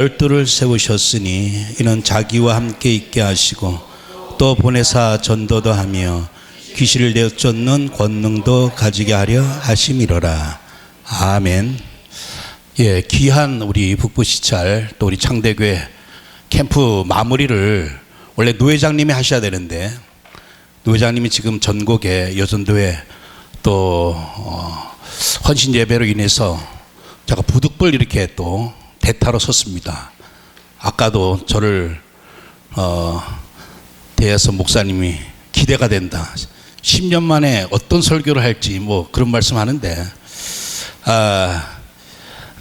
열두를 세우셨으니 이는 자기와 함께 있게 하시고 또 보내사 전도도 하며 귀신을 내쫓는 권능도 가지게 하려 하심이로라. 아멘. 예, 귀한 우리 북부시찰 또 우리 창대교회 캠프 마무리를 원래 노 회장님이 하셔야 되는데 노 회장님이 지금 전국에 여전도회 또 헌신 예배로 인해서 제가 부득불 이렇게 또 대타로 섰습니다. 아까도 저를 대해서 목사님이 기대가 된다. 10년 만에 어떤 설교를 할지 뭐 그런 말씀하는데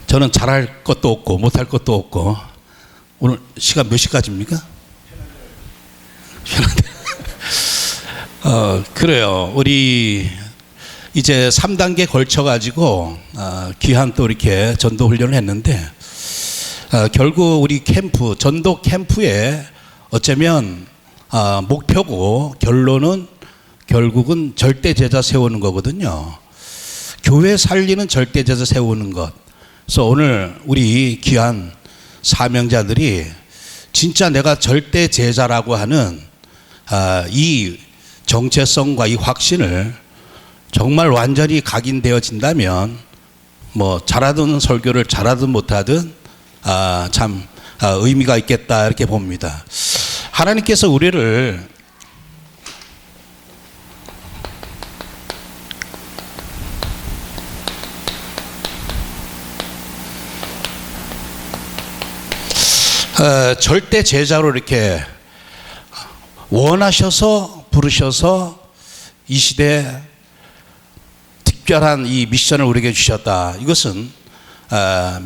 저는 잘할 것도 없고 못할 것도 없고 오늘 시간 몇 시까지입니까? 그래요. 우리 이제 3단계 걸쳐가지고 귀한 또 이렇게 전도 훈련을 했는데 결국 우리 캠프 전도 캠프에 어쩌면 목표고 결론은 결국은 절대 제자 세우는 거거든요. 교회 살리는 절대 제자 세우는 것. 그래서 오늘 우리 귀한 사명자들이 진짜 내가 절대 제자라고 하는 이 정체성과 이 확신을 정말 완전히 각인되어진다면 뭐 잘하든 설교를 잘하든 못하든 참 의미가 있겠다 이렇게 봅니다. 하나님께서 우리를 절대 제자로 이렇게 원하셔서 부르셔서 이 시대에 특별한 이 미션을 우리에게 주셨다. 이것은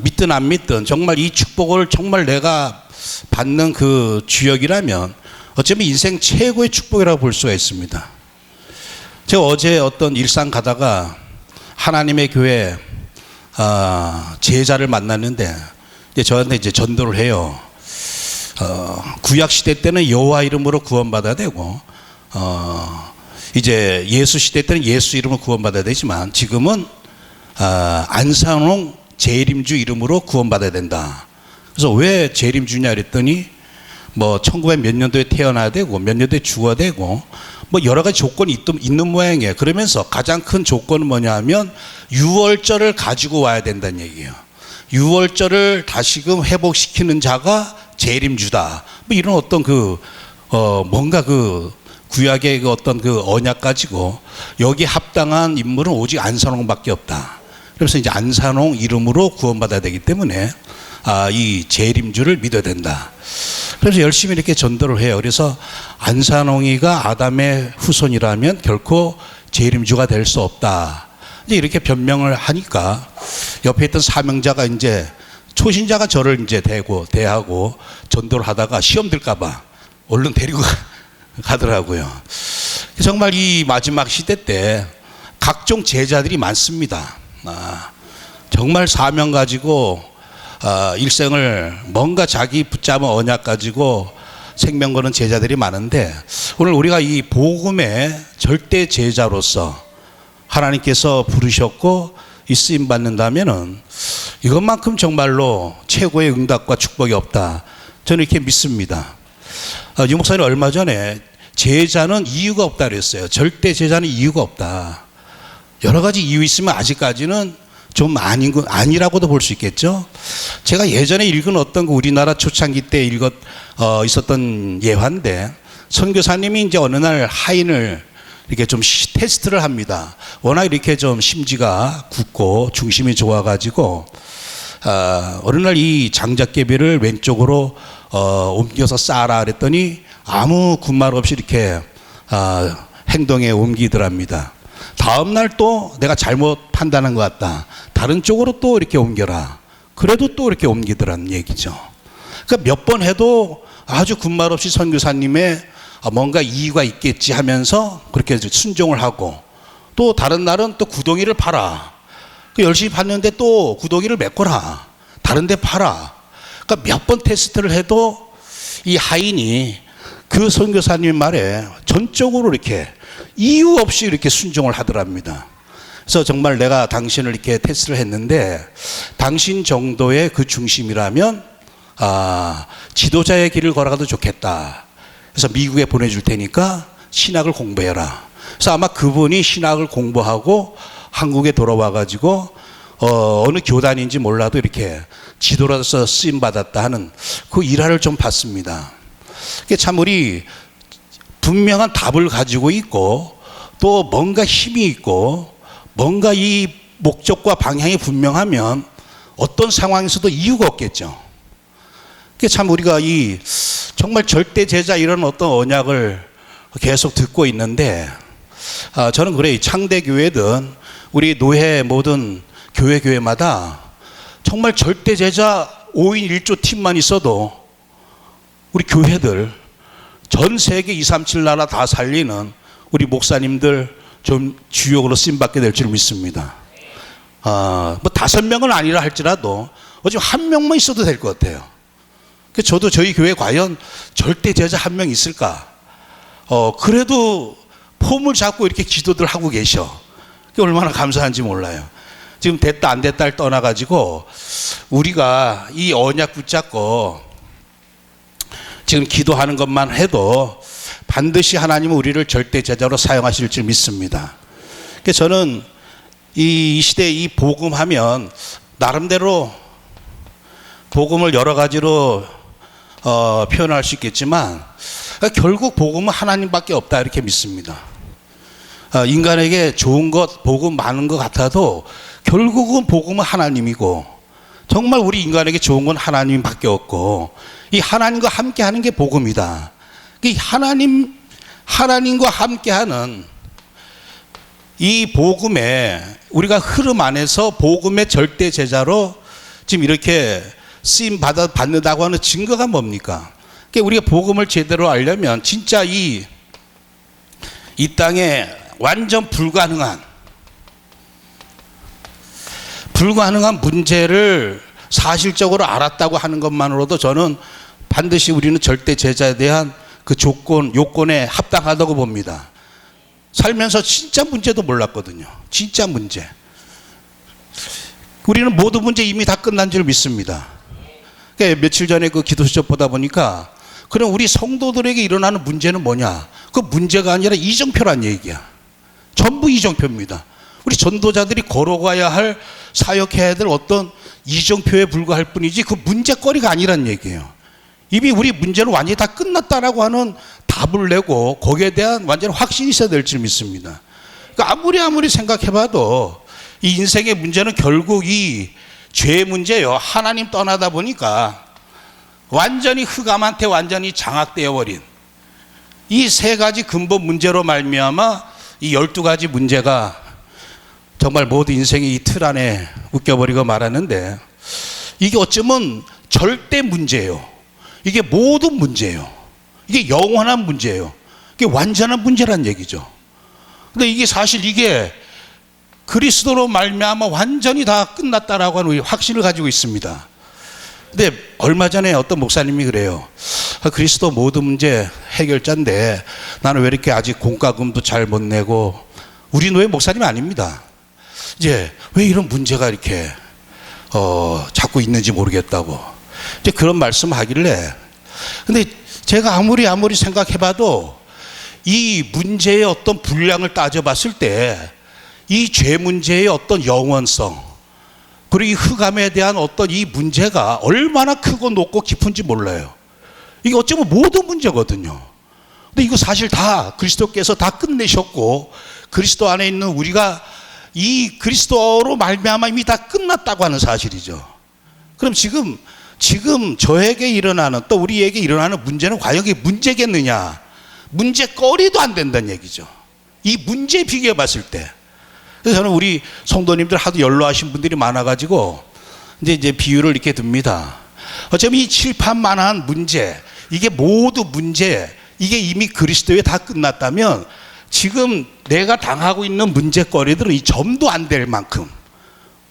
믿든 안 믿든 정말 이 축복을 정말 내가 받는 그 주역이라면 어쩌면 인생 최고의 축복이라고 볼 수가 있습니다. 제가 어제 어떤 일상 가다가 하나님의 교회 제자를 만났는데 이제 저한테 이제 전도를 해요. 구약 시대 때는 여호와 이름으로 구원받아야 되고 이제 예수 시대 때는 예수 이름으로 구원받아야 되지만 지금은 안산홍 재림주 이름으로 구원받아야 된다. 그래서 왜 재림주냐 그랬더니 뭐 1900 몇 년도에 태어나야 되고 몇 년도에 죽어야 되고 뭐 여러 가지 조건이 있는 모양이에요. 그러면서 가장 큰 조건은 뭐냐 하면 유월절을 가지고 와야 된다는 얘기예요. 유월절을 다시금 회복시키는 자가 재림주다. 뭐 이런 어떤 뭔가 구약의 어떤 언약 가지고 여기 합당한 인물은 오직 안산홍밖에 없다. 그래서 이제 안산홍 이름으로 구원받아야 되기 때문에 이 재림주를 믿어야 된다. 그래서 열심히 이렇게 전도를 해요. 그래서 안산홍이가 아담의 후손이라면 결코 재림주가 될 수 없다. 이제 이렇게 변명을 하니까 옆에 있던 사명자가 이제 초신자가 저를 이제 대하고 전도를 하다가 시험 들까봐 얼른 데리고 가더라고요. 정말 이 마지막 시대 때 각종 제자들이 많습니다. 정말 사명 가지고 일생을 뭔가 자기 붙잡은 언약 가지고 생명 거는 제자들이 많은데 오늘 우리가 이 복음의 절대 제자로서 하나님께서 부르셨고 이 쓰임 받는다면은 이것만큼 정말로 최고의 응답과 축복이 없다. 저는 이렇게 믿습니다. 유 목사님 얼마 전에 제자는 이유가 없다 그랬어요. 절대 제자는 이유가 없다. 여러 가지 이유 있으면 아직까지는 좀 아니라고도 볼 수 있겠죠. 제가 예전에 읽은 어떤 우리나라 초창기 때 있었던 예화인데 선교사님이 이제 어느 날 하인을 이렇게 좀 테스트를 합니다. 워낙 이렇게 좀 심지가 굳고 중심이 좋아가지고 어느 날 이 장작개비를 왼쪽으로 옮겨서 싸라 그랬더니 아무 군말 없이 이렇게 행동에 옮기더랍니다. 다음 날 또 내가 잘못 판단한 것 같다. 다른 쪽으로 또 이렇게 옮겨라. 그래도 또 이렇게 옮기더라는 얘기죠. 그러니까 몇 번 해도 아주 군말 없이 선교사님의 뭔가 이유가 있겠지 하면서 그렇게 순종을 하고 또 다른 날은 또 구덩이를 파라. 열심히 봤는데 또 구덩이를 메꿔라. 다른 데 파라. 그러니까 몇 번 테스트를 해도 이 하인이 그 선교사님 말에 전적으로 이렇게 이유 없이 이렇게 순종을 하더랍니다. 그래서 정말 내가 당신을 이렇게 테스트를 했는데 당신 정도의 그 중심이라면 지도자의 길을 걸어가도 좋겠다. 그래서 미국에 보내줄 테니까 신학을 공부해라. 그래서 아마 그분이 신학을 공부하고 한국에 돌아와가지고 어느 교단인지 몰라도 이렇게 지도로서 쓰임 받았다 하는 그 일화를 좀 봤습니다. 참 우리 분명한 답을 가지고 있고 또 뭔가 힘이 있고 뭔가 이 목적과 방향이 분명하면 어떤 상황에서도 이유가 없겠죠. 참 우리가 이 정말 절대 제자 이런 어떤 언약을 계속 듣고 있는데 저는 그래요. 창대교회든 우리 노회 모든 교회마다 정말 절대 제자 5인 1조 팀만 있어도 우리 교회들 전 세계 237 나라 다 살리는 우리 목사님들 좀 주역으로 쓰임받게 될 줄 믿습니다. 뭐 5명은 아니라 할지라도 어차피 1명만 있어도 될 것 같아요. 저도 저희 교회 과연 절대 제자 1명 있을까? 그래도 폼을 잡고 이렇게 기도들 하고 계셔. 그게 얼마나 감사한지 몰라요. 지금 됐다 안 됐다를 떠나가지고 우리가 이 언약 붙잡고 지금 기도하는 것만 해도 반드시 하나님은 우리를 절대 제자로 사용하실 줄 믿습니다. 그래서 저는 이 시대에 이 복음하면 나름대로 복음을 여러 가지로 표현할 수 있겠지만 결국 복음은 하나님밖에 없다 이렇게 믿습니다. 인간에게 좋은 것, 복음 많은 것 같아도 결국은 복음은 하나님이고 정말 우리 인간에게 좋은 건 하나님밖에 없고 이 하나님과 함께하는 게 복음이다. 이 하나님과 함께하는 이 복음에 우리가 흐름 안에서 복음의 절대 제자로 지금 이렇게 쓰임 받는다고 하는 증거가 뭡니까? 그러니까 우리가 복음을 제대로 알려면 진짜 이 땅에 완전 불가능한 문제를 사실적으로 알았다고 하는 것만으로도 저는 반드시 우리는 절대 제자에 대한 그 요건에 합당하다고 봅니다. 살면서 진짜 문제도 몰랐거든요. 진짜 문제. 우리는 모든 문제 이미 다 끝난 줄 믿습니다. 그러니까 며칠 전에 그 기도 수첩 보다 보니까 그럼 우리 성도들에게 일어나는 문제는 뭐냐? 그 문제가 아니라 이정표란 얘기야. 전부 이정표입니다. 우리 전도자들이 걸어가야 할 사역해야 될 어떤 이정표에 불과할 뿐이지 그 문제거리가 아니란 얘기예요. 이미 우리 문제는 완전히 다 끝났다라고 하는 답을 내고 거기에 대한 완전 확신이 있어야 될 줄 믿습니다. 그러니까 아무리 생각해봐도 이 인생의 문제는 결국 이 죄의 문제예요. 하나님 떠나다 보니까 완전히 흑암한테 완전히 장악되어 버린 이 3가지 근본 문제로 말미암아 이 12가지 문제가 정말 모든 인생의 이 틀 안에 웃겨버리고 말았는데 이게 어쩌면 절대 문제예요. 이게 모든 문제예요. 이게 영원한 문제예요. 이게 완전한 문제란 얘기죠. 근데 이게 사실 이게 그리스도로 말미암아 완전히 다 끝났다라고 하는 확신을 가지고 있습니다. 근데 얼마 전에 어떤 목사님이 그래요. 그리스도 모든 문제 해결자인데 나는 왜 이렇게 아직 공과금도 잘 못 내고 우리 노예 목사님이 아닙니다. 이제 왜 이런 문제가 이렇게 자꾸 있는지 모르겠다고 이제 그런 말씀을 하길래 근데 제가 아무리 생각해봐도 이 문제의 어떤 분량을 따져봤을 때 이 죄 문제의 어떤 영원성 그리고 이 흑암에 대한 어떤 이 문제가 얼마나 크고 높고 깊은지 몰라요. 이게 어쩌면 모든 문제거든요. 근데 이거 사실 다 그리스도께서 다 끝내셨고 그리스도 안에 있는 우리가 이 그리스도로 말미암아 이미 다 끝났다고 하는 사실이죠. 그럼 지금 저에게 일어나는 또 우리에게 일어나는 문제는 과연 이게 문제겠느냐? 문제거리도 안 된다는 얘기죠. 이 문제에 비교해 봤을 때. 그래서 저는 우리 성도님들 하도 연로하신 분들이 많아가지고 이제 비유를 이렇게 듭니다. 어차피 이 칠판만한 문제, 이게 모두 문제, 이게 이미 그리스도에 다 끝났다면 지금 내가 당하고 있는 문제거리들은 이 점도 안 될 만큼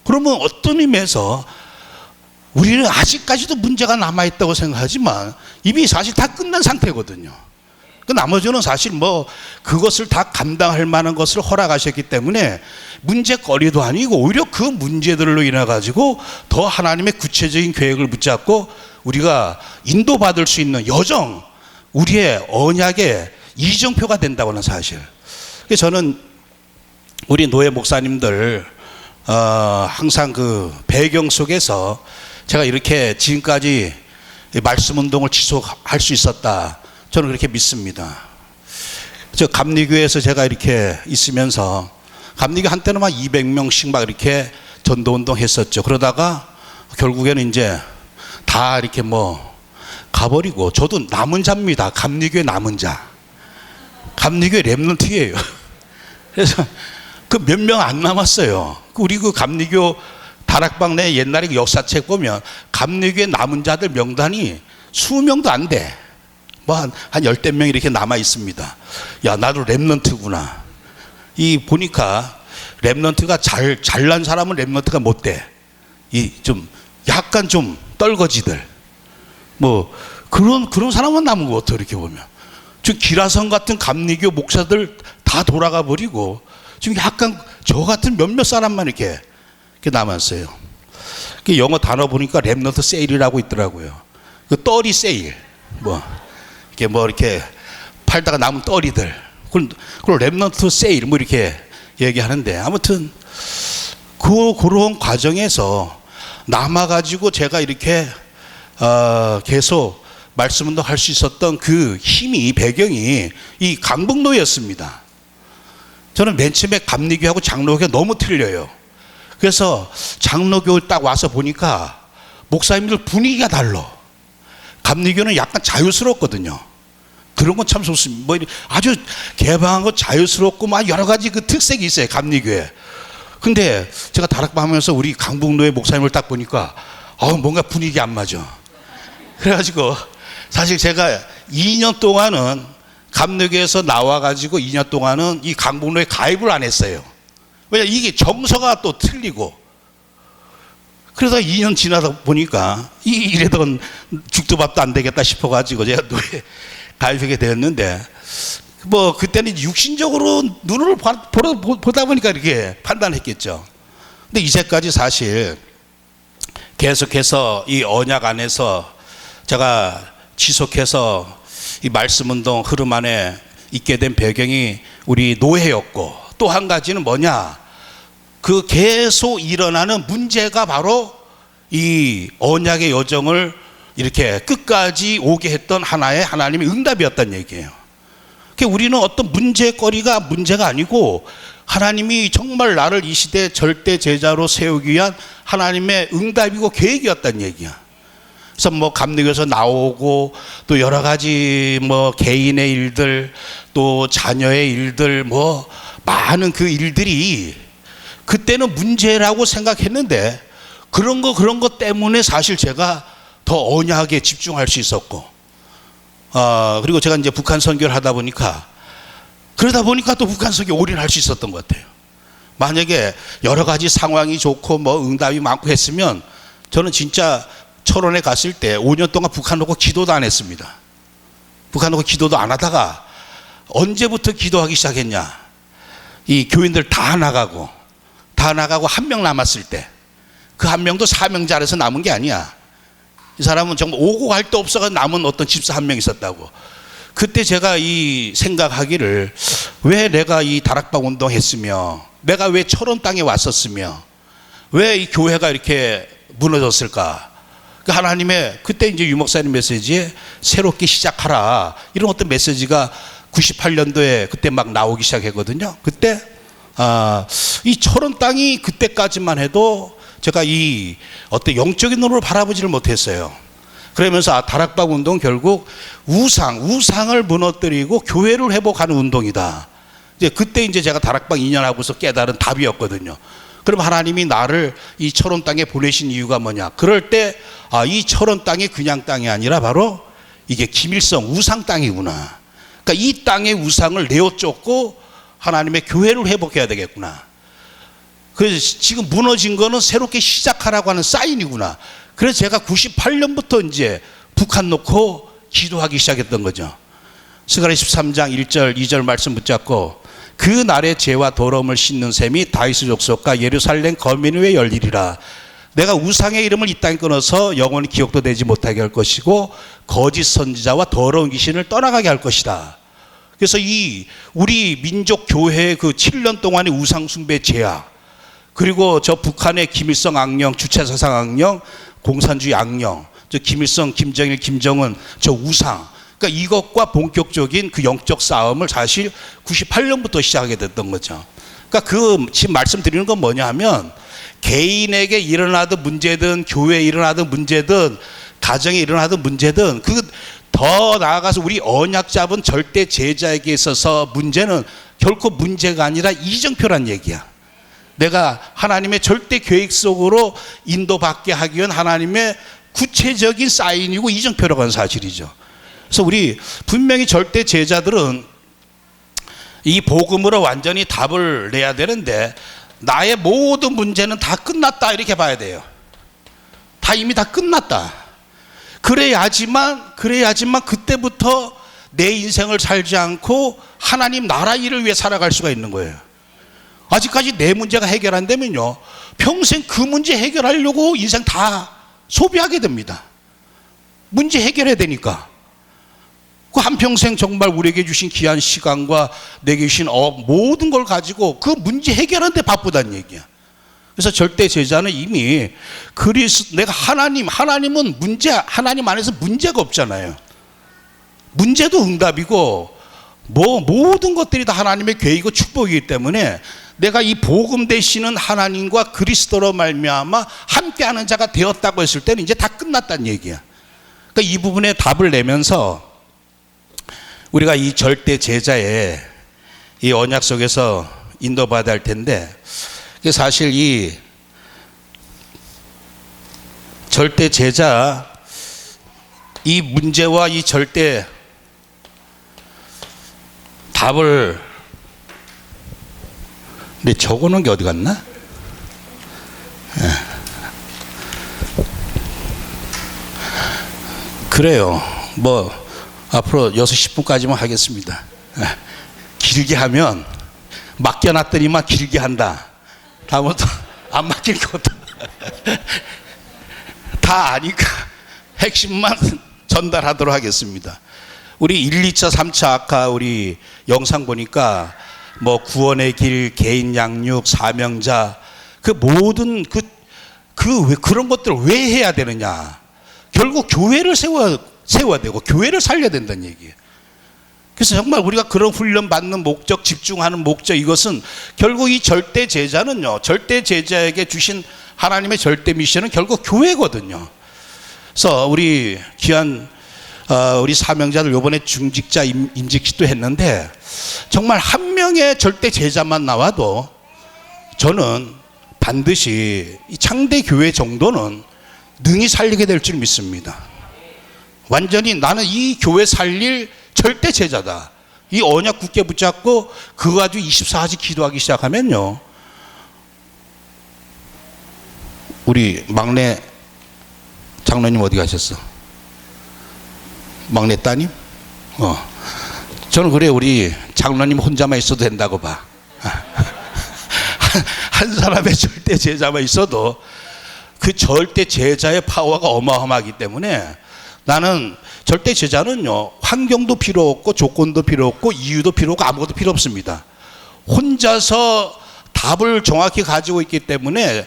그러면 어떤 의미에서 우리는 아직까지도 문제가 남아있다고 생각하지만 이미 사실 다 끝난 상태거든요. 그 나머지는 사실 뭐 그것을 다 감당할 만한 것을 허락하셨기 때문에 문제거리도 아니고 오히려 그 문제들로 인해 가지고 더 하나님의 구체적인 계획을 붙잡고 우리가 인도받을 수 있는 여정, 우리의 언약의 이정표가 된다고 하는 사실. 그래서 저는 우리 노예 목사님들 항상 그 배경 속에서 제가 이렇게 지금까지 말씀 운동을 지속할 수 있었다, 저는 그렇게 믿습니다. 저 감리교회에서 제가 이렇게 있으면서 감리교 한때는 막 200명씩 막 이렇게 전도 운동 했었죠. 그러다가 결국에는 이제 다 이렇게 뭐 가버리고, 저도 남은 자입니다. 감리교회 남은 자. 감리교회 랩런트예요. 그래서 그 몇 명 안 남았어요. 우리 그 감리교 다락방 내 옛날에 그 역사책 보면 감리교회 남은 자들 명단이 20명도 안 돼. 뭐 한 10명 이렇게 남아 있습니다. 야, 나도 랩런트구나. 이 보니까 랩런트가 잘난 사람은 랩런트가 못 돼. 이 좀 약간 좀 떨거지들, 뭐 그런 사람은 남은 것 같아. 이렇게 보면 지금 기라성 같은 감리교 목사들 다 돌아가 버리고 지금 약간 저 같은 몇몇 사람만 이렇게 남았어요. 그 영어 단어 보니까 랩런트 세일이라고 있더라고요. 그 떨이 세일, 뭐 이렇게 팔다가 남은 떨이들, 그걸 랩런트 세일 뭐 이렇게 얘기하는데, 아무튼 그런 과정에서 남아가지고 제가 이렇게 계속 말씀 운동할 수 있었던 그 힘이, 배경이 이 강북노예였습니다. 저는 맨 처음에 감리교하고 장로교가 너무 틀려요. 그래서 장로교 딱 와서 보니까 목사님들 분위기가 달라. 감리교는 약간 자유스럽거든요. 그런 건 참 좋습니다. 뭐 아주 개방한 거 자유스럽고 막 여러 가지 그 특색이 있어요, 감리교에. 근데 제가 다락방 하면서 우리 강북노예 목사님을 딱 보니까 뭔가 분위기 안 맞아. 그래가지고 사실 제가 2년 동안은 감리교에서 나와가지고 2년 동안은 이 강북노에 가입을 안 했어요. 왜냐, 이게 정서가 또 틀리고. 그러다 2년 지나다 보니까 이래던 죽도 밥도 안 되겠다 싶어가지고 제가 노예 가입하게 되었는데, 뭐 그때는 육신적으로 눈으로 보다 보니까 이렇게 판단했겠죠. 근데 이제까지 사실 계속해서 이 언약 안에서 제가 지속해서 이 말씀 운동 흐름 안에 있게 된 배경이 우리 노예였고, 또 한 가지는 뭐냐, 그 계속 일어나는 문제가 바로 이 언약의 여정을 이렇게 끝까지 오게 했던 하나의 하나님의 응답이었다는 얘기예요. 그러니까 우리는 어떤 문제거리가 문제가 아니고 하나님이 정말 나를 이 시대 절대 제자로 세우기 위한 하나님의 응답이고 계획이었다는 얘기야. 그래서 뭐 감리교에서 나오고 또 여러 가지 뭐 개인의 일들, 또 자녀의 일들, 뭐 많은 그 일들이 그때는 문제라고 생각했는데, 그런 거 때문에 사실 제가 더 언약에 집중할 수 있었고, 그리고 제가 이제 북한 선교를 하다 보니까, 그러다 보니까 또 북한 선교에 올인할 수 있었던 것 같아요. 만약에 여러 가지 상황이 좋고 뭐 응답이 많고 했으면 저는 진짜 철원에 갔을 때 5년 동안 북한 놓고 기도도 안 했습니다. 북한 놓고 기도도 안 하다가 언제부터 기도하기 시작했냐, 이 교인들 다 나가고 한 명 남았을 때, 그 한 명도 사명자라서 남은 게 아니야. 이 사람은 정말 오고 갈 데 없어서 남은 어떤 집사 한 명 있었다고. 그때 제가 이 생각하기를, 왜 내가 이 다락방 운동했으며, 내가 왜 철원 땅에 왔었으며, 왜 이 교회가 이렇게 무너졌을까. 그 하나님의 그때 이제 유 목사님 메시지에 새롭게 시작하라, 이런 어떤 메시지가 98년도에 그때 막 나오기 시작했거든요. 그때 이 철원 땅이 그때까지만 해도 제가 이 어떤 영적인 눈으로 바라보지를 못했어요. 그러면서 다락방 운동 결국 우상을 무너뜨리고 교회를 회복하는 운동이다. 이제 그때 이제 제가 다락방 2년 하고서 깨달은 답이었거든요. 그럼 하나님이 나를 이 철원 땅에 보내신 이유가 뭐냐? 그럴 때 이 철원 땅이 그냥 땅이 아니라 바로 이게 김일성 우상 땅이구나. 그러니까 이 땅의 우상을 내어 쫓고 하나님의 교회를 회복해야 되겠구나. 그래서 지금 무너진 거는 새롭게 시작하라고 하는 사인이구나. 그래서 제가 98년부터 이제 북한 놓고 기도하기 시작했던 거죠. 스가랴 13장 1절 2절 말씀 붙잡고, 그 날의 죄와 더러움을 씻는 셈이 다윗의 족속과 예루살렘 거민 위에 열리리라. 내가 우상의 이름을 이 땅에 끊어서 영원히 기억도 되지 못하게 할 것이고 거짓 선지자와 더러운 귀신을 떠나가게 할 것이다. 그래서 이 우리 민족 교회의 그 7년 동안의 우상 숭배 죄악, 그리고 저 북한의 김일성 악령, 주체사상 악령, 공산주의 악령, 저 김일성, 김정일, 김정은 저 우상, 그러니까 이것과 본격적인 그 영적 싸움을 사실 98년부터 시작하게 됐던 거죠. 그러니까 그 지금 말씀드리는 건 뭐냐 하면 개인에게 일어나던 문제든 교회에 일어나던 문제든 가정에 일어나던 문제든 그 더 나아가서 우리 언약 잡은 절대 제자에게 있어서 문제는 결코 문제가 아니라 이정표란 얘기야. 내가 하나님의 절대 계획 속으로 인도받게 하기 위한 하나님의 구체적인 사인이고 이정표라고 하는 사실이죠. 그래서 우리 분명히 절대 제자들은 이 복음으로 완전히 답을 내야 되는데 나의 모든 문제는 다 끝났다 이렇게 봐야 돼요. 다 이미 다 끝났다. 그래야지만 그때부터 내 인생을 살지 않고 하나님 나라 일을 위해 살아갈 수가 있는 거예요. 아직까지 내 문제가 해결 안 되면요, 평생 그 문제 해결하려고 인생 다 소비하게 됩니다. 문제 해결해야 되니까. 그 한평생 정말 우리에게 주신 귀한 시간과 내게 주신 모든 걸 가지고 그 문제 해결하는 데 바쁘다는 얘기야. 그래서 절대 제자는 이미 내가 하나님은 하나님 안에서 문제가 없잖아요. 문제도 응답이고 모든 것들이 다 하나님의 계획이고 축복이기 때문에 내가 이 복음 되시는 하나님과 그리스도로 말미암아 함께하는 자가 되었다고 했을 때는 이제 다 끝났다는 얘기야. 그러니까 이 부분에 답을 내면서 우리가 이 절대 제자의 이 언약 속에서 인도받아야 할 텐데, 사실 이 절대 제자 이 문제와 이 절대 답을 근데 적어놓은 게 어디 갔나? 그래요. 뭐 앞으로 6시 10분까지만 하겠습니다. 길게 하면 맡겨놨더니만 길게 한다. 다음부터 안 맡길 것도 다 아니까 핵심만 전달하도록 하겠습니다. 우리 1, 2차, 3차 아까 우리 영상 보니까 뭐 구원의 길, 개인 양육, 사명자, 그 모든 그런 것들을 왜 해야 되느냐? 결국 교회를 세워야 되고 교회를 살려야 된다는 얘기예요. 그래서 정말 우리가 그런 훈련 받는 목적, 집중하는 목적, 이것은 결국 이 절대 제자는요, 절대 제자에게 주신 하나님의 절대 미션은 결국 교회거든요. 그래서 우리 귀한 우리 사명자들 요번에 중직자 임직식도 했는데 정말 한 명의 절대 제자만 나와도 저는 반드시 이 창대 교회 정도는 능히 살리게 될 줄 믿습니다. 완전히 나는 이 교회 살릴 절대 제자다. 이 언약 굳게 붙잡고 그거 가지고 24시간 기도하기 시작하면요, 우리 막내 장로님 어디 가셨어? 막내 따님? 저는 그래, 우리 장로님 혼자만 있어도 된다고 봐. 한 사람의 절대 제자만 있어도 그 절대 제자의 파워가 어마어마하기 때문에 나는 절대 제자는요, 환경도 필요 없고 조건도 필요 없고 이유도 필요 없고 아무것도 필요 없습니다. 혼자서 답을 정확히 가지고 있기 때문에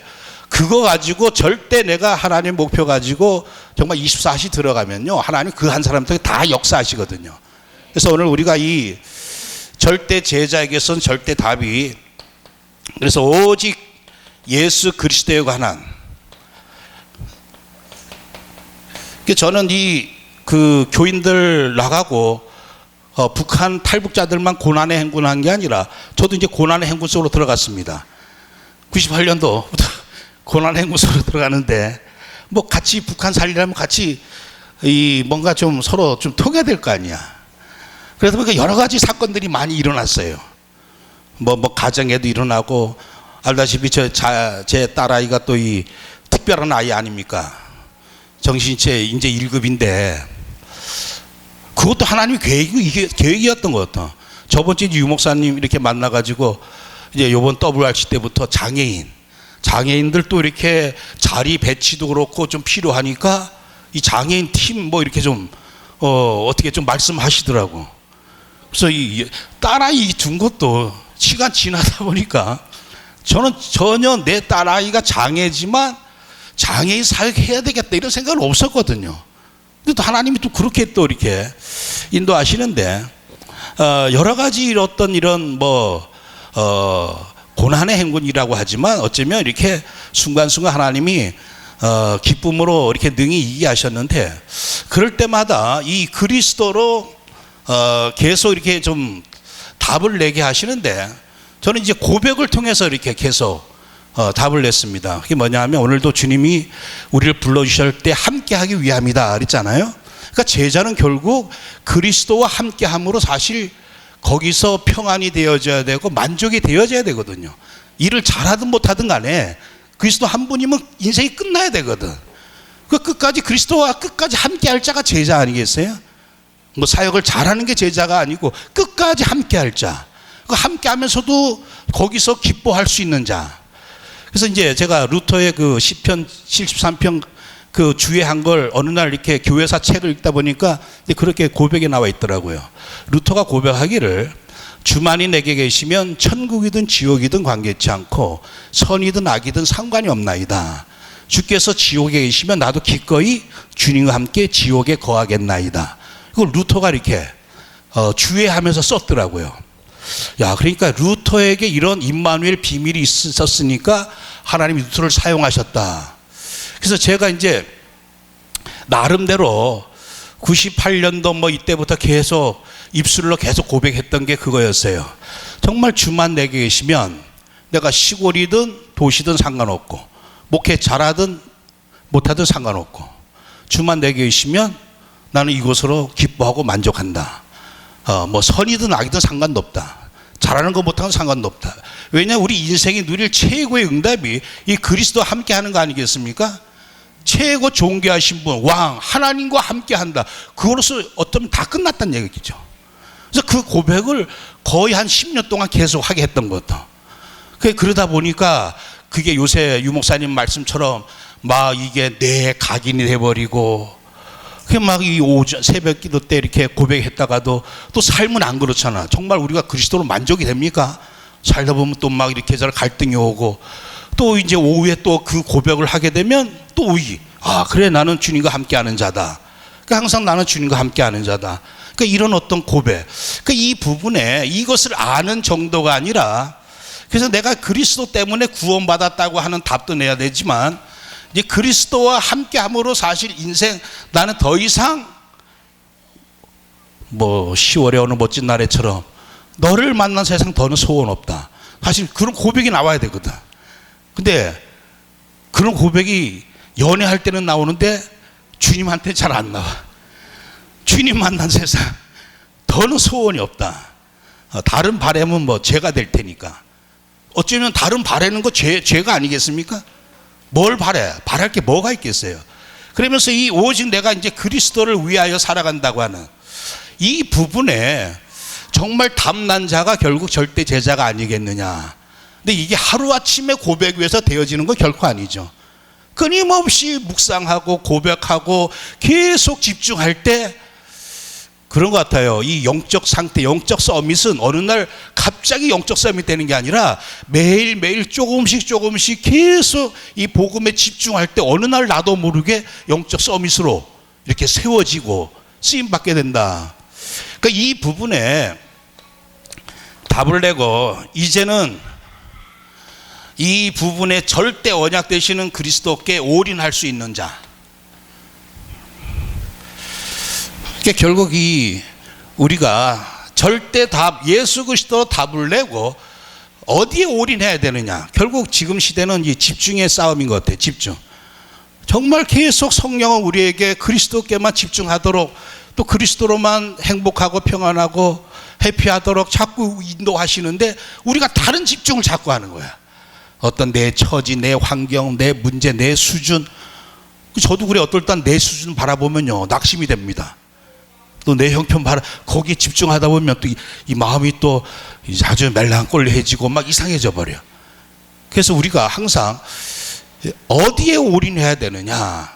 그거 가지고 절대 내가 하나님 목표 가지고 정말 24시 들어가면요, 하나님 그 한 사람 통해 다 역사하시거든요. 그래서 오늘 우리가 이 절대 제자에게선 절대 답이, 그래서 오직 예수 그리스도에 관한, 저는 그 교인들 나가고 북한 탈북자들만 고난의 행군한 게 아니라 저도 이제 고난의 행군 속으로 들어갔습니다. 98년도부터 고난의 행군 속으로 들어가는데 뭐 같이 북한 살리려면 같이 뭔가 좀 서로 좀 통해야 될 거 아니야. 그래서 보니까 여러 가지 사건들이 많이 일어났어요. 뭐 가정에도 일어나고, 알다시피 제 딸아이가 또 이 특별한 아이 아닙니까? 정신체 이제 1급인데 그것도 하나님의 계획이었던 것 같아. 저번 주에 유 목사님 이렇게 만나가지고 이제 요번 WRC 때부터 장애인 장애인들 또 이렇게 자리 배치도 그렇고 좀 필요하니까 이 장애인 팀 뭐 이렇게 좀 어떻게 좀 말씀하시더라고. 그래서 이 딸아이 둔 것도 시간 지나다 보니까 저는 전혀 내 딸아이가 장애지만 장애인 사역해야 되겠다 이런 생각은 없었거든요. 근데 또 하나님이 또 그렇게 또 이렇게 인도하시는데 여러 가지 어떤 이런 고난의 행군이라고 하지만 어쩌면 이렇게 순간순간 하나님이 기쁨으로 이렇게 능히 이기게 하셨는데, 그럴 때마다 이 그리스도로 계속 이렇게 좀 답을 내게 하시는데, 저는 이제 고백을 통해서 이렇게 계속 답을 냈습니다. 그게 뭐냐 하면, 오늘도 주님이 우리를 불러주실 때 함께하기 위함이다 그랬잖아요. 그러니까 제자는 결국 그리스도와 함께함으로 사실 거기서 평안이 되어져야 되고 만족이 되어져야 되거든요. 일을 잘하든 못하든 간에 그리스도 한 분이면 인생이 끝나야 되거든. 그 끝까지 그리스도와 끝까지 함께할 자가 제자 아니겠어요? 뭐 사역을 잘하는 게 제자가 아니고 끝까지 함께할 자, 그 함께하면서도 거기서 기뻐할 수 있는 자. 그래서 이제 제가 루터의 그 시편 73편 그 주의한 걸 어느 날 이렇게 교회사 책을 읽다 보니까 그렇게 고백이 나와 있더라고요. 루터가 고백하기를, 주만이 내게 계시면 천국이든 지옥이든 관계치 않고 선이든 악이든 상관이 없나이다. 주께서 지옥에 계시면 나도 기꺼이 주님과 함께 지옥에 거하겠나이다. 이걸 루터가 이렇게 주의하면서 썼더라고요. 야, 그러니까 루터에게 이런 임마누엘 비밀이 있었으니까 하나님이 루터를 사용하셨다. 그래서 제가 이제 나름대로 98년도 뭐 이때부터 계속 입술로 계속 고백했던 게 그거였어요. 정말 주만 내게 계시면 내가 시골이든 도시든 상관없고, 목회 잘하든 못하든 상관없고, 주만 내게 계시면 나는 이곳으로 기뻐하고 만족한다. 뭐 선이든 악이든 상관도 없다. 잘하는 거 못하는 거 상관도 없다. 왜냐, 우리 인생이 누릴 최고의 응답이 이 그리스도와 함께 하는 거 아니겠습니까? 최고 존귀하신 분, 왕, 하나님과 함께 한다. 그거로서 어쩌면 다 끝났다는 얘기죠. 그래서 그 고백을 거의 한 10년 동안 계속 하게 했던 것도. 그러다 보니까 그게 요새 유 목사님 말씀처럼 막 이게 내 각인이 돼버리고, 그 막 이 오전 새벽 기도 때 이렇게 고백했다가도 또 삶은 안 그렇잖아. 정말 우리가 그리스도로 만족이 됩니까? 살다 보면 또 막 이렇게 저런 갈등이 오고, 또 이제 오후에 또 그 고백을 하게 되면 또 그래, 나는 주님과 함께하는 자다. 그러니까 항상 나는 주님과 함께하는 자다. 그러니까 이런 어떤 고백, 그러니까 이 부분에 이것을 아는 정도가 아니라, 그래서 내가 그리스도 때문에 구원받았다고 하는 답도 내야 되지만, 이제 그리스도와 함께함으로 사실 인생, 나는 더 이상 뭐 10월의 어느 멋진 날에처럼 너를 만난 세상 더는 소원 없다. 사실 그런 고백이 나와야 되거든. 근데 그런 고백이 연애할 때는 나오는데 주님한테 잘 안 나와. 주님 만난 세상 더는 소원이 없다. 다른 바람은 뭐 죄가 될 테니까. 어쩌면 다른 바라는 거 죄가 아니겠습니까? 뭘 바래? 바랄 게 뭐가 있겠어요? 그러면서 이 오직 내가 이제 그리스도를 위하여 살아간다고 하는 이 부분에 정말 탐난 자가 결국 절대 제자가 아니겠느냐. 근데 이게 하루아침에 고백 위에서 되어지는 거 결코 아니죠. 끊임없이 묵상하고 고백하고 계속 집중할 때 그런 것 같아요. 이 영적 상태, 영적 서밋은 어느 날 갑자기 영적 서밋 되는 게 아니라 매일매일 조금씩 계속 이 복음에 집중할 때 어느 날 나도 모르게 영적 서밋으로 이렇게 세워지고 쓰임받게 된다. 그러니까 이 부분에 답을 내고, 이제는 이 부분에 절대 언약 되시는 그리스도께 올인할 수 있는 자. 그러니까 결국 우리가 절대 답, 예수 그리스도로 답을 내고 어디에 올인해야 되느냐. 결국 지금 시대는 이 집중의 싸움인 것 같아요. 집중. 정말 계속 성령은 우리에게 그리스도께만 집중하도록, 또 그리스도로만 행복하고 평안하고 해피하도록 자꾸 인도하시는데 우리가 다른 집중을 자꾸 하는 거야. 어떤 내 처지, 내 환경, 내 문제, 내 수준. 저도 그래. 어떨 땐 내 수준 바라보면요 낙심이 됩니다. 또 내 형편 거기에 집중하다 보면 또 이 마음이 또 아주 멜랑꼴해지고 막 이상해져 버려. 그래서 우리가 항상 어디에 올인해야 되느냐.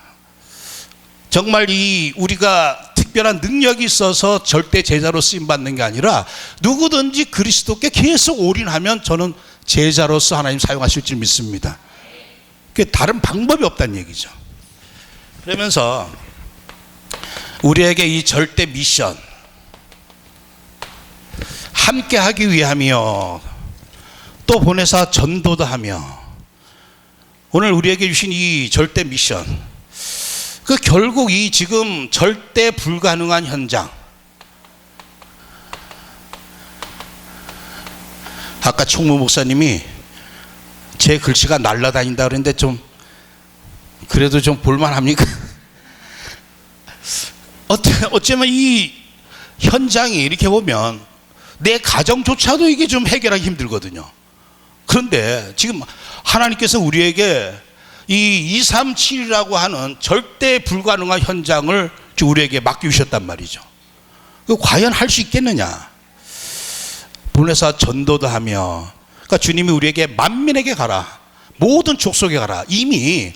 정말 우리가 특별한 능력이 있어서 절대 제자로 쓰임 받는 게 아니라 누구든지 그리스도께 계속 올인하면 저는 제자로서 하나님 사용하실 줄 믿습니다. 다른 방법이 없다는 얘기죠. 그러면서 우리에게 이 절대 미션 함께 하기 위함이요 또 보내사 전도도 하며, 오늘 우리에게 주신 이 절대 미션, 결국 이 지금 절대 불가능한 현장, 아까 총무 목사님이 제 글씨가 날아다닌다 그랬는데 좀 그래도 좀 볼만합니까? 어쩌면 이 현장이 이렇게 보면 내 가정조차도 이게 좀 해결하기 힘들거든요. 그런데 지금 하나님께서 우리에게 이 237이라고 하는 절대 불가능한 현장을 우리에게 맡겨주셨단 말이죠. 과연 할 수 있겠느냐? 보내사 전도도 하며, 그러니까 주님이 우리에게 만민에게 가라, 모든 족속에 가라. 이미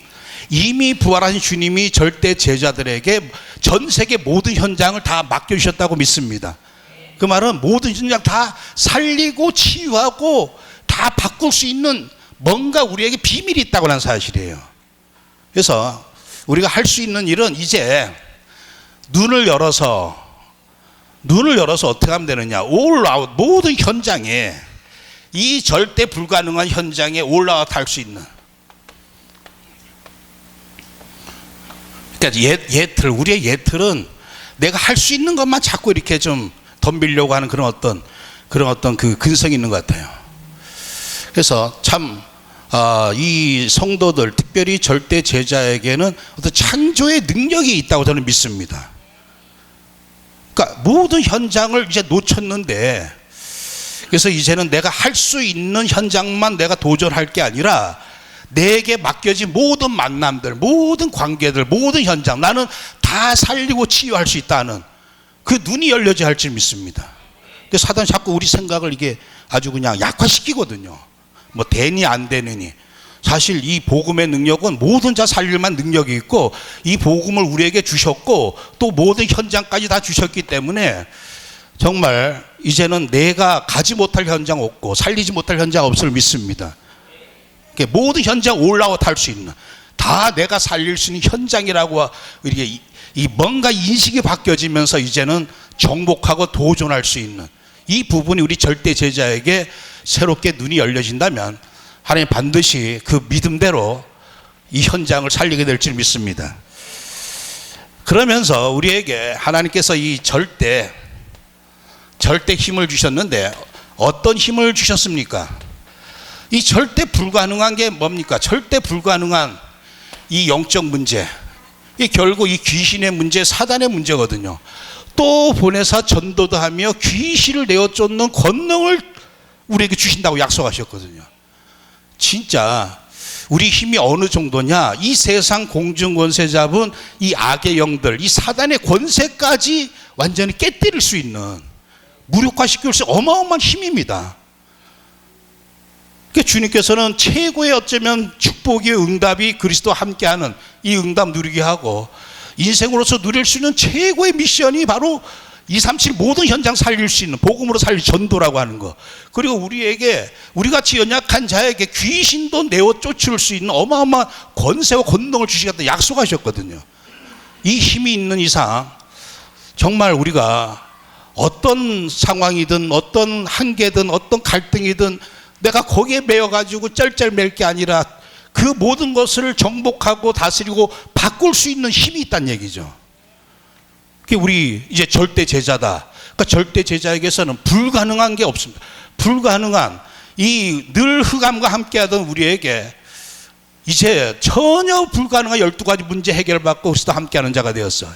부활하신 주님이 절대 제자들에게 전 세계 모든 현장을 다 맡겨주셨다고 믿습니다. 그 말은 모든 현장 다 살리고 치유하고 다 바꿀 수 있는 뭔가 우리에게 비밀이 있다고 하는 사실이에요. 그래서 우리가 할 수 있는 일은 이제 눈을 열어서 어떻게 하면 되느냐, 올라웃, 모든 현장에, 이 절대 불가능한 현장에 올라와 할 수 있는, 그러니까 우리의 예틀은 내가 할 수 있는 것만 자꾸 이렇게 좀 덤비려고 하는 그런 어떤 그 근성이 있는 것 같아요. 그래서 참 이 성도들, 특별히 절대 제자에게는 어떤 창조의 능력이 있다고 저는 믿습니다. 그러니까 모든 현장을 이제 놓쳤는데, 그래서 이제는 내가 할 수 있는 현장만 내가 도전할 게 아니라 내게 맡겨진 모든 만남들, 모든 관계들, 모든 현장, 나는 다 살리고 치유할 수 있다는 그 눈이 열려져야 할 줄 믿습니다. 근데 사단이 자꾸 우리 생각을 이게 아주 그냥 약화시키거든요. 뭐 되니 안 되느니. 사실 이 복음의 능력은 모든 자 살릴 만 능력이 있고, 이 복음을 우리에게 주셨고 또 모든 현장까지 다 주셨기 때문에 정말 이제는 내가 가지 못할 현장 없고 살리지 못할 현장 없을 믿습니다. 모든 현장 올라웃 할 수 있는, 다 내가 살릴 수 있는 현장이라고 이렇게 이 뭔가 인식이 바뀌어지면서 이제는 정복하고 도전할 수 있는 이 부분이 우리 절대 제자에게 새롭게 눈이 열려진다면 하나님 반드시 그 믿음대로 이 현장을 살리게 될 줄 믿습니다. 그러면서 우리에게 하나님께서 이 절대 힘을 주셨는데, 어떤 힘을 주셨습니까? 이 절대 불가능한 게 뭡니까? 절대 불가능한 이 영적 문제, 이 결국 이 귀신의 문제, 사단의 문제거든요. 또 보내사 전도도 하며 귀신을 내어 쫓는 권능을 우리에게 주신다고 약속하셨거든요. 진짜 우리 힘이 어느 정도냐, 이 세상 공중 권세 잡은 이 악의 영들, 이 사단의 권세까지 완전히 깨뜨릴 수 있는, 무력화시킬 수 있는 어마어마한 힘입니다. 그러니까 주님께서는 최고의 어쩌면 축복의 응답이 그리스도와 함께하는 이 응답 누리게 하고, 인생으로서 누릴 수 있는 최고의 미션이 바로 237 모든 현장 살릴 수 있는 복음으로 살릴 전도라고 하는 거, 그리고 우리같이 연약한 자에게 귀신도 내어 쫓을 수 있는 어마어마한 권세와 권능을 주시겠다 약속하셨거든요. 이 힘이 있는 이상 정말 우리가 어떤 상황이든 어떤 한계든 어떤 갈등이든 내가 거기에 매여가지고 쩔쩔맬 게 아니라 그 모든 것을 정복하고 다스리고 바꿀 수 있는 힘이 있다는 얘기죠. 그게 우리 이제 절대 제자다. 그러니까 절대 제자에게서는 불가능한 게 없습니다. 불가능한 이 늘 흑암과 함께하던 우리에게 이제 전혀 불가능한 12가지 문제 해결받고 그리스도 함께하는 자가 되었어요.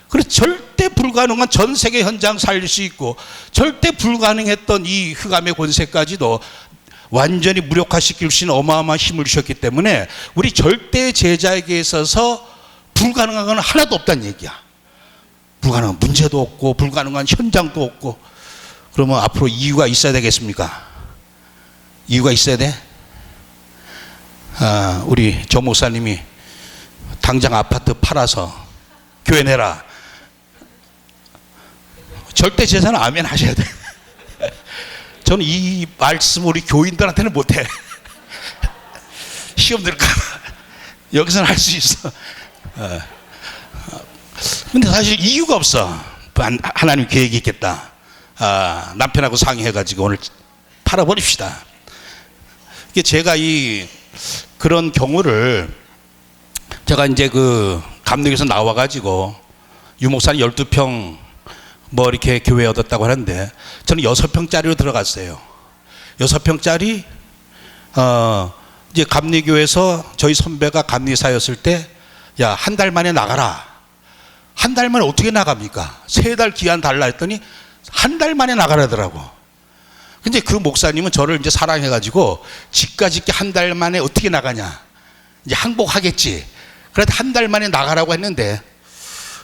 그래서 절대 불가능한 전 세계 현장 살릴 수 있고, 절대 불가능했던 이 흑암의 권세까지도 완전히 무력화시킬 수 있는 어마어마한 힘을 주셨기 때문에 우리 절대 제자에게 있어서 불가능한 건 하나도 없다는 얘기야. 불가능한 문제도 없고 불가능한 현장도 없고. 그러면 앞으로 이유가 있어야 되겠습니까? 이유가 있어야 돼? 우리 조 목사님이 당장 아파트 팔아서 교회 내라. 절대 재산 아멘 하셔야 돼. 저는 이 말씀 우리 교인들한테는 못해. 시험 들까 여기서는 할 수 있어. 근데 사실 이유가 없어. 하나님 계획이 있겠다. 남편하고 상의해가지고 오늘 팔아버립시다. 이게 제가 그런 경우를 제가 이제 그 감독에서 나와가지고 유목사님 12평 뭐 이렇게 교회 얻었다고 하는데 저는 6평짜리로 들어갔어요. 6평짜리 이제 감리교에서 저희 선배가 감리사였을 때 야, 한 달 만에 나가라. 한 달 만에 어떻게 나갑니까? 3달 기한 달라 했더니 한 달 만에 나가라더라고. 근데 그 목사님은 저를 이제 사랑해가지고 집까지 한 달 만에 어떻게 나가냐. 이제 항복하겠지. 그래도 한 달 만에 나가라고 했는데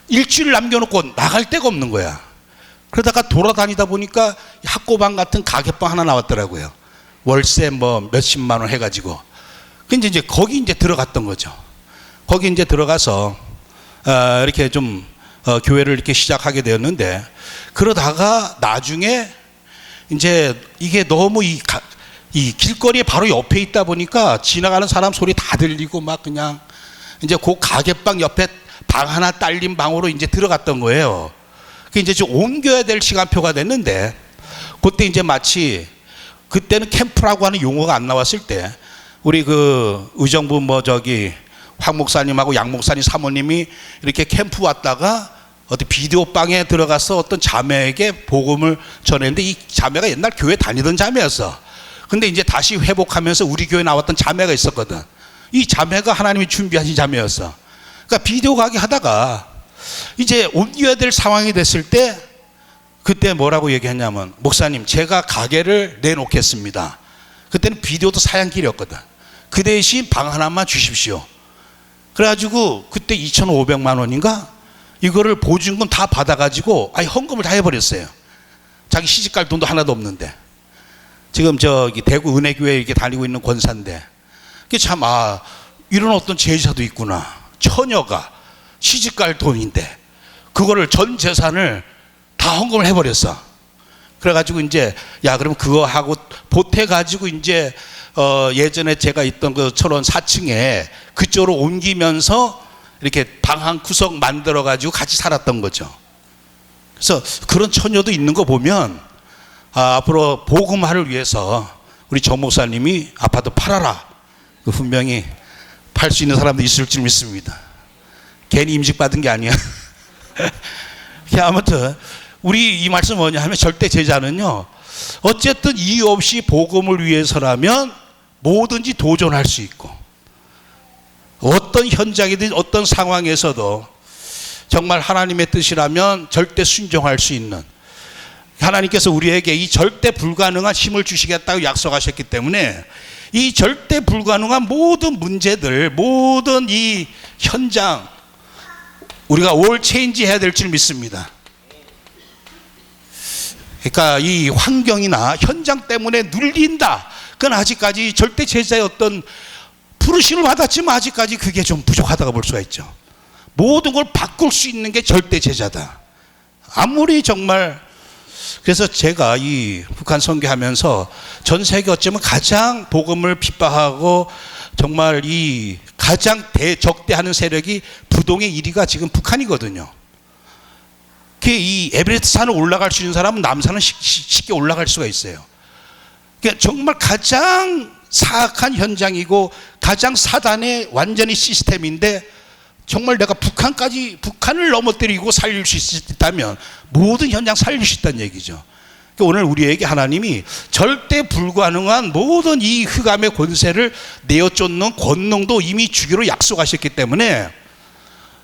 일주일 남겨놓고 나갈 데가 없는 거야. 그러다가 돌아다니다 보니까 학고방 같은 가게방 하나 나왔더라고요. 월세 뭐 몇십만 원 해가지고. 근데 이제 거기 이제 들어갔던 거죠. 거기 이제 들어가서 이렇게 좀 교회를 이렇게 시작하게 되었는데 그러다가 나중에 이제 이게 너무 이 길거리에 바로 옆에 있다 보니까 지나가는 사람 소리 다 들리고 막 그냥 이제 그 가게방 옆에 방 하나 딸린 방으로 이제 들어갔던 거예요. 이제 좀 옮겨야 될 시간표가 됐는데 그때 이제 마치 그때는 캠프라고 하는 용어가 안 나왔을 때 우리 그 의정부 뭐 저기 황 목사님하고 양 목사님 사모님이 이렇게 캠프 왔다가 어디 비디오 방에 들어가서 어떤 자매에게 복음을 전했는데 이 자매가 옛날 교회 다니던 자매였어. 근데 이제 다시 회복하면서 우리 교회 나왔던 자매가 있었거든. 이 자매가 하나님이 준비하신 자매였어. 그러니까 비디오 가게 하다가 이제 옮겨야 될 상황이 됐을 때 그때 뭐라고 얘기했냐면 목사님 제가 가게를 내놓겠습니다. 그때는 비디오도 사양길이었거든. 그 대신 방 하나만 주십시오. 그래가지고 그때 2,500만 원인가 이거를 보증금 다 받아가지고 헌금을 다 해버렸어요. 자기 시집갈 돈도 하나도 없는데 지금 저기 대구 은혜교회 이렇게 다니고 있는 권사인데 그게 참 이런 어떤 제자도 있구나. 처녀가 시집갈 돈인데 그거를 전 재산을 다 헌금을 해버렸어. 그래가지고 이제 야 그럼 그거 하고 보태가지고 이제 예전에 제가 있던 그 철원 4층에 그쪽으로 옮기면서 이렇게 방 한 구석 만들어가지고 같이 살았던 거죠. 그래서 그런 처녀도 있는 거 보면 앞으로 복음화를 위해서 우리 정 목사님이 아파트 팔아라. 분명히 팔 수 있는 사람도 있을 줄 믿습니다. 괜히 임직받은 게 아니야. 아무튼 우리 이 말씀 뭐냐 하면 절대 제자는요 어쨌든 이유 없이 복음을 위해서라면 뭐든지 도전할 수 있고 어떤 현장이든 어떤 상황에서도 정말 하나님의 뜻이라면 절대 순종할 수 있는 하나님께서 우리에게 이 절대 불가능한 힘을 주시겠다고 약속하셨기 때문에 이 절대 불가능한 모든 문제들 모든 이 현장 우리가 올 체인지 해야 될 줄 믿습니다. 그러니까 이 환경이나 현장 때문에 눌린다. 그건 아직까지 절대 제자의 어떤 부르심을 받았지만 아직까지 그게 좀 부족하다고 볼 수가 있죠. 모든 걸 바꿀 수 있는 게 절대 제자다. 아무리 정말 그래서 제가 이 북한 선교하면서 전 세계 어쩌면 가장 복음을 핍박하고 정말 이 가장 대적대하는 세력이 부동의 1위가 지금 북한이거든요. 이 에베레스트 산을 올라갈 수 있는 사람은 남산은 쉽게 올라갈 수가 있어요. 그러니까 정말 가장 사악한 현장이고 가장 사단의 완전히 시스템인데 정말 내가 북한을 넘어뜨리고 살릴 수 있다면 모든 현장 살릴 수 있다는 얘기죠. 그러니까 오늘 우리에게 하나님이 절대 불가능한 모든 이 흑암의 권세를 내어쫓는 권능도 이미 주기로 약속하셨기 때문에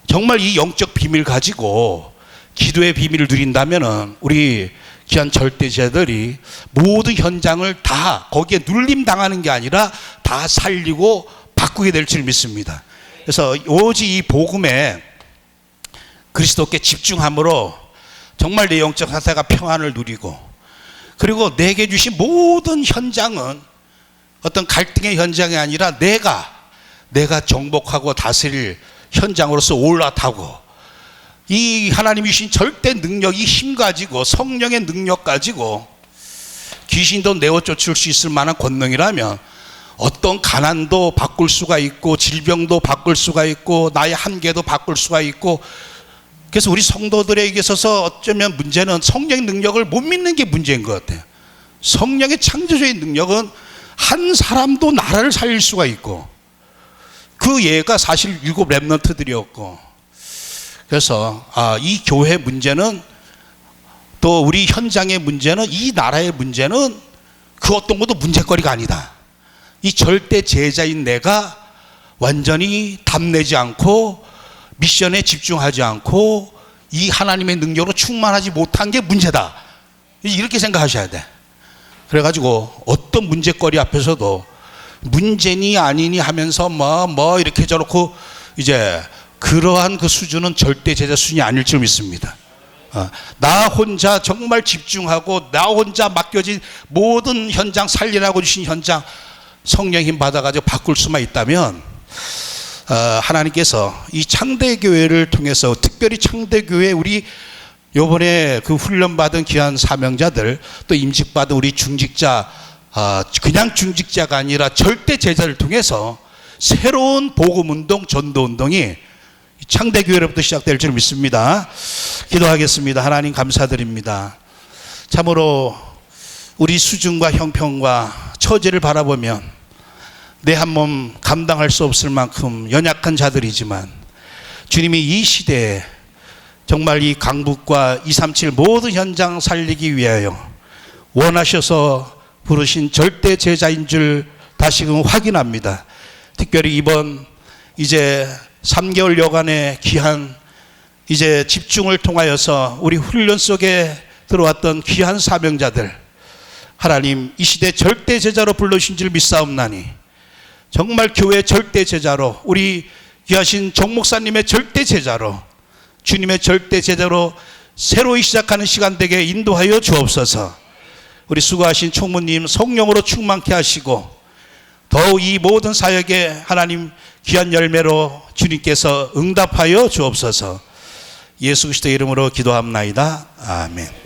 정말 이 영적 비밀 가지고 기도의 비밀을 누린다면 우리 귀한 절대자들이 모든 현장을 다 거기에 눌림 당하는 게 아니라 다 살리고 바꾸게 될 줄 믿습니다. 그래서 오직 이 복음에 그리스도께 집중함으로 정말 내 영적 상태가 평안을 누리고 그리고 내게 주신 모든 현장은 어떤 갈등의 현장이 아니라 내가 내가 정복하고 다스릴 현장으로서 올라타고 이 하나님이 주신 절대 능력, 이 힘 가지고 성령의 능력 가지고 귀신도 내어 쫓을 수 있을 만한 권능이라면 어떤 가난도 바꿀 수가 있고 질병도 바꿀 수가 있고 나의 한계도 바꿀 수가 있고, 그래서 우리 성도들에게 있어서 어쩌면 문제는 성령의 능력을 못 믿는 게 문제인 것 같아요. 성령의 창조적인 능력은 한 사람도 나라를 살릴 수가 있고, 그 예가 사실 7 렘넌트들이었고, 그래서 이 교회 문제는, 또 우리 현장의 문제는, 이 나라의 문제는 그 어떤 것도 문제거리가 아니다. 이 절대 제자인 내가 완전히 답내지 않고 미션에 집중하지 않고 이 하나님의 능력으로 충만하지 못한 게 문제다, 이렇게 생각하셔야 돼. 그래가지고 어떤 문제거리 앞에서도 문제니 아니니 하면서 뭐 이렇게 저렇고, 이제 그러한 그 수준은 절대 제자 수준이 아닐 줄 믿습니다. 나 혼자 정말 집중하고 나 혼자 맡겨진 모든 현장, 살리라고 주신 현장 성령 힘 받아가지고 바꿀 수만 있다면 하나님께서 이 창대교회를 통해서, 특별히 창대교회 우리 요번에 그 훈련받은 귀한 사명자들, 또 임직받은 우리 중직자, 그냥 중직자가 아니라 절대 제자를 통해서 새로운 복음운동, 전도운동이 창대교회로부터 시작될 줄 믿습니다. 기도하겠습니다. 하나님 감사드립니다. 참으로 우리 수준과 형편과 처지를 바라보면 내 한 몸 감당할 수 없을 만큼 연약한 자들이지만, 주님이 이 시대에 정말 이 강북과 237 모든 현장 살리기 위하여 원하셔서 부르신 절대 제자인 줄 다시금 확인합니다. 특별히 이번 이제 3개월 여간의 귀한 이제 집중을 통하여서 우리 훈련 속에 들어왔던 귀한 사명자들, 하나님 이 시대 절대 제자로 불러주신 줄 믿사옵나니 정말 교회 절대 제자로, 우리 귀하신 정 목사님의 절대 제자로, 주님의 절대 제자로 새로이 시작하는 시간 되게 인도하여 주옵소서. 우리 수고하신 총무님 성령으로 충만케 하시고, 더욱 이 모든 사역에 하나님 귀한 열매로 주님께서 응답하여 주옵소서. 예수 그리스도의 이름으로 기도합나이다. 아멘.